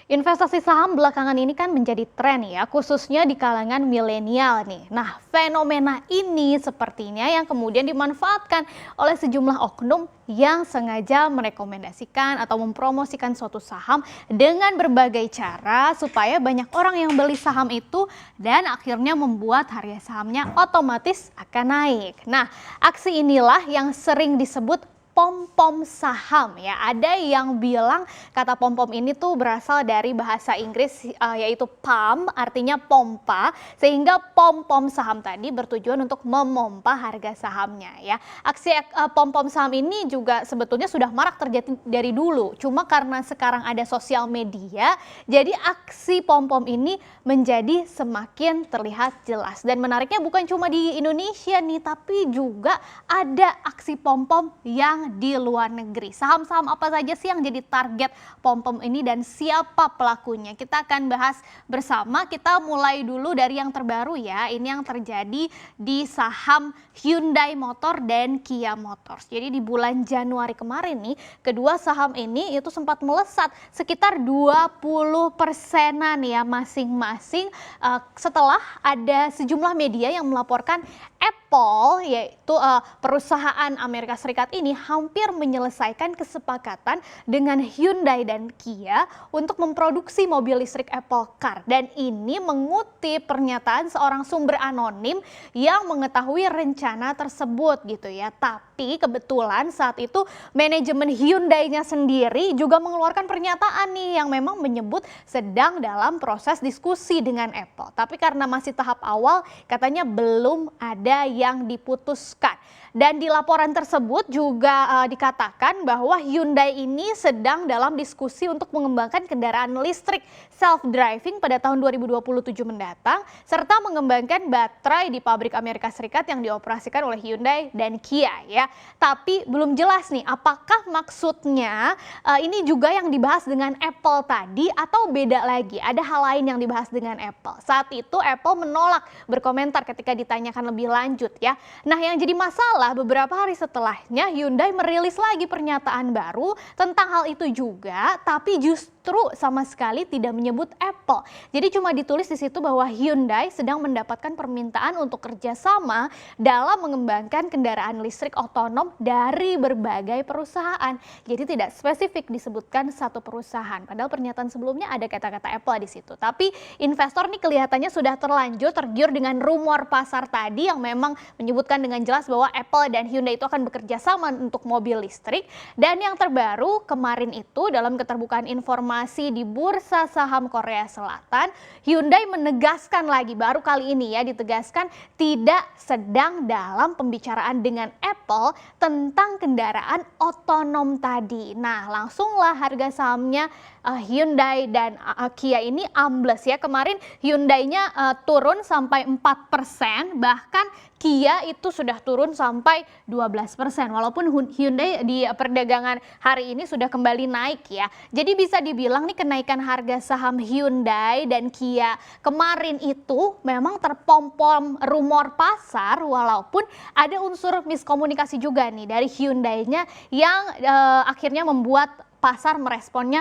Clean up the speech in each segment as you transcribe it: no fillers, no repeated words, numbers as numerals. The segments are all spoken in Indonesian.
Investasi saham belakangan ini kan menjadi tren ya, khususnya di kalangan milenial nih. Nah, fenomena ini sepertinya yang kemudian dimanfaatkan oleh sejumlah oknum yang sengaja merekomendasikan atau mempromosikan suatu saham dengan berbagai cara supaya banyak orang yang beli saham itu dan akhirnya membuat harga sahamnya otomatis akan naik. Nah, aksi inilah yang sering disebut pom-pom saham ya. Ada yang bilang kata pom-pom ini tuh berasal dari bahasa Inggris yaitu pump, artinya pompa, sehingga pom-pom saham tadi bertujuan untuk memompa harga sahamnya ya. Aksi pom-pom saham ini juga sebetulnya sudah marak terjadi dari dulu. Cuma karena sekarang ada sosial media, jadi aksi pom-pom ini menjadi semakin terlihat jelas. Dan menariknya bukan cuma di Indonesia nih, tapi juga ada aksi pom-pom yang di luar negeri. Saham-saham apa saja sih yang jadi target pom-pom ini dan siapa pelakunya? Kita akan bahas bersama. Kita mulai dulu dari yang terbaru ya. Ini yang terjadi di saham Hyundai Motor dan Kia Motors. Jadi di bulan Januari kemarin nih, kedua saham ini itu sempat melesat sekitar 20%-an ya masing-masing setelah ada sejumlah media yang melaporkan Apple, yaitu perusahaan Amerika Serikat ini hampir menyelesaikan kesepakatan dengan Hyundai dan Kia untuk memproduksi mobil listrik Apple Car. Dan ini mengutip pernyataan seorang sumber anonim yang mengetahui rencana tersebut gitu ya. Tapi kebetulan saat itu manajemen Hyundai-nya sendiri juga mengeluarkan pernyataan nih yang memang menyebut sedang dalam proses diskusi dengan Apple. Tapi karena masih tahap awal katanya belum ada yang diputuskan. Dan di laporan tersebut juga dikatakan bahwa Hyundai ini sedang dalam diskusi untuk mengembangkan kendaraan listrik self-driving pada tahun 2027 mendatang, serta mengembangkan baterai di pabrik Amerika Serikat yang dioperasikan oleh Hyundai dan Kia ya. Tapi belum jelas nih apakah maksudnya ini juga yang dibahas dengan Apple tadi atau beda lagi, ada hal lain yang dibahas dengan Apple. Saat itu Apple menolak berkomentar ketika ditanyakan lebih lanjut ya. Nah, yang jadi masalah beberapa hari setelahnya Hyundai merilis lagi pernyataan baru tentang hal itu juga, tapi justru sama sekali tidak menyebut Apple. Jadi cuma ditulis di situ bahwa Hyundai sedang mendapatkan permintaan untuk kerjasama dalam mengembangkan kendaraan listrik otonom dari berbagai perusahaan. Jadi tidak spesifik disebutkan satu perusahaan. Padahal pernyataan sebelumnya ada kata-kata Apple di situ. Tapi investor nih kelihatannya sudah terlanjur tergiur dengan rumor pasar tadi yang memang menyebutkan dengan jelas bahwa Apple dan Hyundai itu akan bekerja sama untuk mobil listrik. Dan yang terbaru kemarin itu dalam keterbukaan informasi di bursa saham Korea Selatan, Hyundai menegaskan lagi, baru kali ini ya ditegaskan tidak sedang dalam pembicaraan dengan Apple tentang kendaraan otonom tadi. Nah, langsunglah harga sahamnya Hyundai dan Kia ini ambles ya. Kemarin Hyundai-nya turun sampai 4%, bahkan Kia itu sudah turun sampai 12%. Walaupun Hyundai di perdagangan hari ini sudah kembali naik ya. Jadi bisa dibilang nih kenaikan harga saham Hyundai dan Kia kemarin itu memang terpom-pom rumor pasar, walaupun ada unsur miskomunikasi juga nih dari Hyundai-nya yang akhirnya membuat pasar meresponnya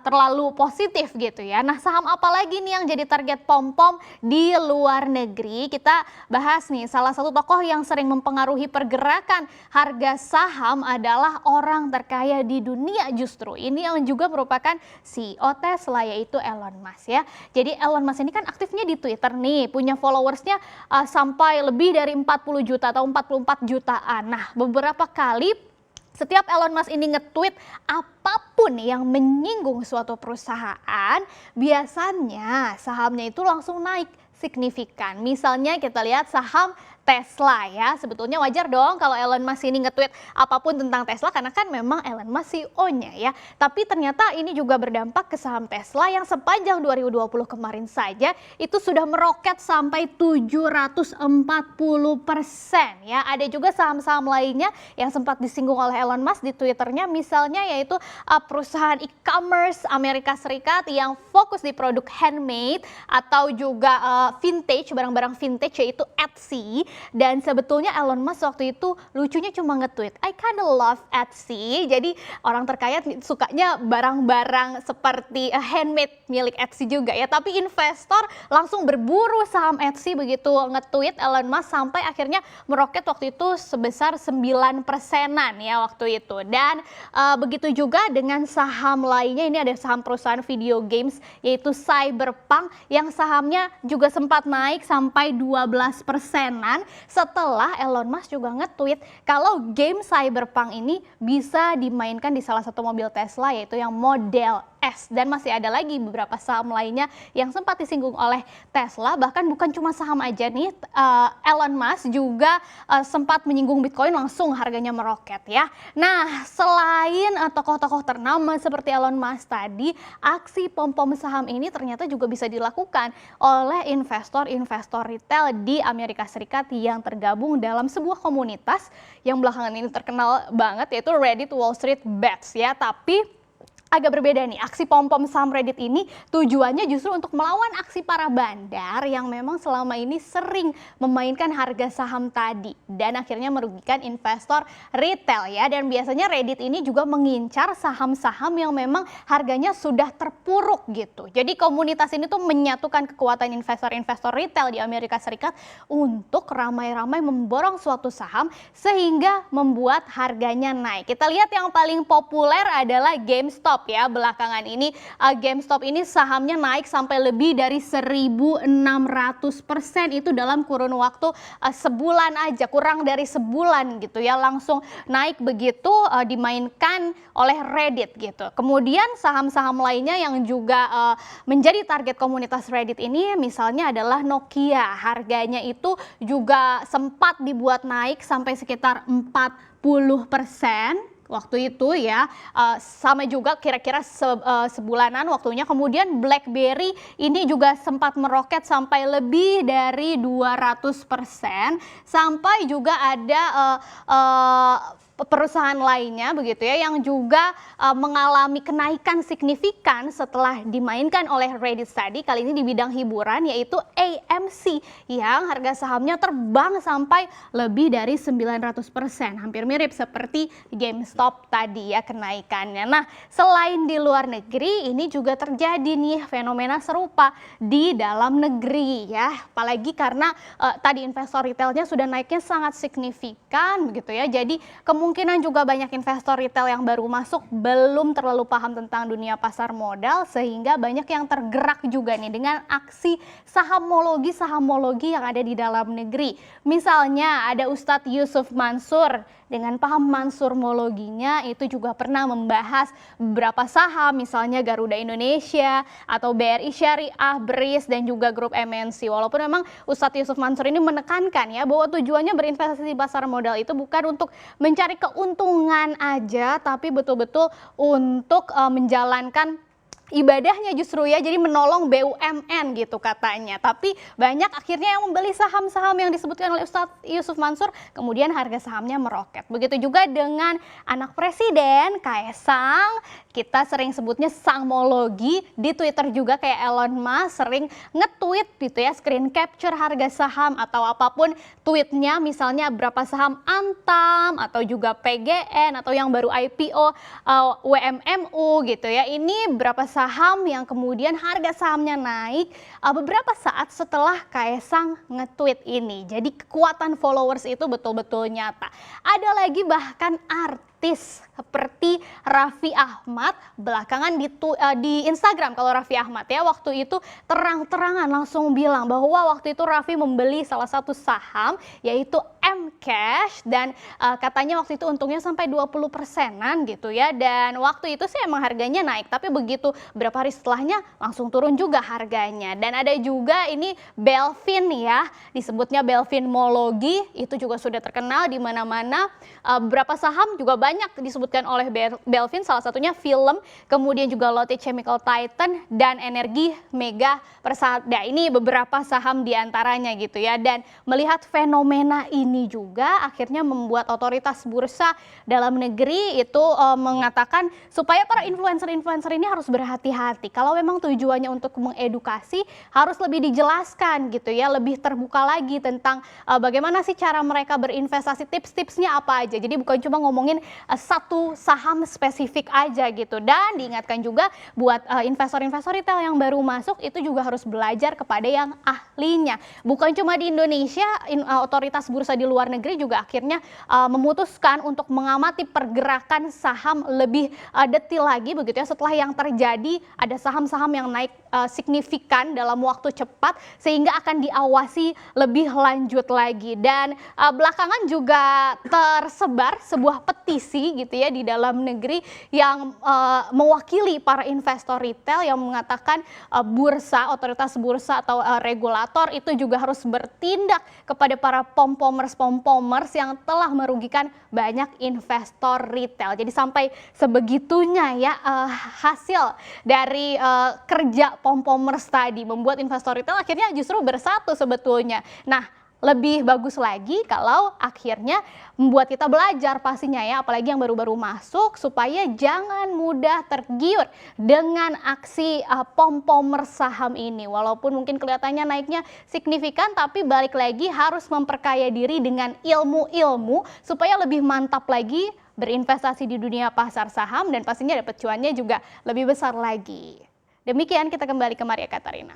terlalu positif gitu ya. Nah, saham apa lagi nih yang jadi target pom-pom di luar negeri? Kita bahas nih, salah satu tokoh yang sering mempengaruhi pergerakan harga saham adalah orang terkaya di dunia justru. Ini yang juga merupakan CEO Tesla, yaitu Elon Musk ya. Jadi Elon Musk ini kan aktifnya di Twitter nih, punya followersnya sampai lebih dari 40 juta atau 44 jutaan. Nah, beberapa kali setiap Elon Musk ini nge-tweet apapun yang menyinggung suatu perusahaan, biasanya sahamnya itu langsung naik signifikan. Misalnya kita lihat saham Tesla ya, sebetulnya wajar dong kalau Elon Musk ini nge-tweet apapun tentang Tesla karena kan memang Elon Musk CEO-nya ya. Tapi ternyata ini juga berdampak ke saham Tesla yang sepanjang 2020 kemarin saja itu sudah meroket sampai 740% ya. Ada juga saham-saham lainnya yang sempat disinggung oleh Elon Musk di Twitternya, misalnya yaitu perusahaan e-commerce Amerika Serikat yang fokus di produk handmade atau juga vintage, barang-barang vintage yaitu Etsy. Dan sebetulnya Elon Musk waktu itu lucunya cuma nge-tweet, I kinda love Etsy. Jadi orang terkaya sukanya barang-barang seperti handmade milik Etsy juga ya. Tapi investor langsung berburu saham Etsy begitu nge-tweet Elon Musk, sampai akhirnya meroket waktu itu sebesar 9%-an ya waktu itu. Dan begitu juga dengan saham lainnya, ini ada saham perusahaan video games yaitu Cyberpunk yang sahamnya juga sempat naik sampai 12%-an setelah Elon Musk juga nge-tweet kalau game Cyberpunk ini bisa dimainkan di salah satu mobil Tesla yaitu yang model S. Dan masih ada lagi beberapa saham lainnya yang sempat disinggung oleh Tesla. Bahkan bukan cuma saham aja nih, Elon Musk juga sempat menyinggung Bitcoin, langsung harganya meroket ya. Nah, selain tokoh-tokoh ternama seperti Elon Musk tadi, aksi pom-pom saham ini ternyata juga bisa dilakukan oleh investor-investor retail di Amerika Serikat yang tergabung dalam sebuah komunitas yang belakangan ini terkenal banget yaitu Reddit Wall Street Bets ya. Tapi agak berbeda nih, aksi pom-pom saham Reddit ini tujuannya justru untuk melawan aksi para bandar yang memang selama ini sering memainkan harga saham tadi dan akhirnya merugikan investor retail ya. Dan biasanya Reddit ini juga mengincar saham-saham yang memang harganya sudah terpuruk gitu. Jadi komunitas ini tuh menyatukan kekuatan investor-investor retail di Amerika Serikat untuk ramai-ramai memborong suatu saham sehingga membuat harganya naik. Kita lihat yang paling populer adalah GameStop ya. Belakangan ini GameStop ini sahamnya naik sampai lebih dari 1.600% itu dalam kurun waktu sebulan aja, kurang dari sebulan gitu ya, langsung naik begitu dimainkan oleh Reddit gitu. Kemudian saham-saham lainnya yang juga menjadi target komunitas Reddit ini misalnya adalah Nokia. Harganya itu juga sempat dibuat naik sampai sekitar 40% waktu itu ya, sama juga kira-kira sebulanan waktunya. Kemudian BlackBerry ini juga sempat meroket sampai lebih dari 200%, sampai juga ada perusahaan lainnya begitu ya yang juga mengalami kenaikan signifikan setelah dimainkan oleh Reddit tadi, kali ini di bidang hiburan yaitu AMC yang harga sahamnya terbang sampai lebih dari 900%, hampir mirip seperti GameStop tadi ya kenaikannya. Nah, selain di luar negeri ini juga terjadi nih fenomena serupa di dalam negeri ya, apalagi karena tadi investor retailnya sudah naiknya sangat signifikan begitu ya. Jadi kemungkinan juga banyak investor retail yang baru masuk belum terlalu paham tentang dunia pasar modal sehingga banyak yang tergerak juga nih dengan aksi sahamologi yang ada di dalam negeri. Misalnya ada Ustadz Yusuf Mansur dengan paham mansurmologinya itu juga pernah membahas beberapa saham misalnya Garuda Indonesia atau BRI Syariah, BRIS dan juga grup MNC. Walaupun memang Ustadz Yusuf Mansur ini menekankan ya bahwa tujuannya berinvestasi di pasar modal itu bukan untuk mencari keuntungan aja, tapi betul-betul untuk menjalankan ibadahnya justru ya, jadi menolong BUMN gitu katanya. Tapi banyak akhirnya yang membeli saham-saham yang disebutkan oleh Ustadz Yusuf Mansur, kemudian harga sahamnya meroket. Begitu juga dengan anak presiden Kaesang, kita sering sebutnya sangmologi. Di Twitter juga kayak Elon Musk sering nge-tweet gitu ya, screen capture harga saham atau apapun tweetnya, misalnya berapa saham Antam atau juga PGN atau yang baru IPO WMMU gitu ya. Ini berapa saham yang kemudian harga sahamnya naik beberapa saat setelah Kaesang nge-tweet ini. Jadi kekuatan followers itu betul-betul nyata. Ada lagi bahkan artis seperti Raffi Ahmad belakangan di Instagram, kalau Raffi Ahmad ya waktu itu terang-terangan langsung bilang bahwa waktu itu Raffi membeli salah satu saham yaitu Mcash dan katanya waktu itu untungnya sampai 20%-an gitu ya, dan waktu itu sih emang harganya naik tapi begitu berapa hari setelahnya langsung turun juga harganya. Dan ada juga ini Belvin ya, disebutnya Belvinmologi, itu juga sudah terkenal di mana-mana, beberapa saham juga banyak banyak disebutkan oleh Belvin, salah satunya film, kemudian juga Lotte Chemical Titan, dan Energi Mega Persada. Ini beberapa saham diantaranya gitu ya. Dan melihat fenomena ini juga akhirnya membuat otoritas bursa dalam negeri itu mengatakan supaya para influencer-influencer ini harus berhati-hati. Kalau memang tujuannya untuk mengedukasi, harus lebih dijelaskan gitu ya, lebih terbuka lagi tentang bagaimana sih cara mereka berinvestasi, tips-tipsnya apa aja. Jadi bukan cuma ngomongin satu saham spesifik aja gitu. Dan diingatkan juga buat investor-investor retail yang baru masuk itu juga harus belajar kepada yang ahlinya. Bukan cuma di Indonesia, otoritas bursa di luar negeri juga akhirnya memutuskan untuk mengamati pergerakan saham lebih detil lagi begitu ya, setelah yang terjadi ada saham-saham yang naik signifikan dalam waktu cepat sehingga akan diawasi lebih lanjut lagi. Dan belakangan juga tersebar sebuah petisi gitu ya di dalam negeri yang mewakili para investor retail yang mengatakan bursa, otoritas bursa atau regulator itu juga harus bertindak kepada para pompomers yang telah merugikan banyak investor retail. Jadi sampai sebegitunya ya hasil dari kerja pompomers tadi membuat investor retail akhirnya justru bersatu sebetulnya. Nah, lebih bagus lagi kalau akhirnya membuat kita belajar pastinya ya, apalagi yang baru-baru masuk, supaya jangan mudah tergiur dengan aksi pom-pomer saham ini. Walaupun mungkin kelihatannya naiknya signifikan, tapi balik lagi harus memperkaya diri dengan ilmu-ilmu supaya lebih mantap lagi berinvestasi di dunia pasar saham dan pastinya dapat cuannya juga lebih besar lagi. Demikian, kita kembali ke Maria Katarina.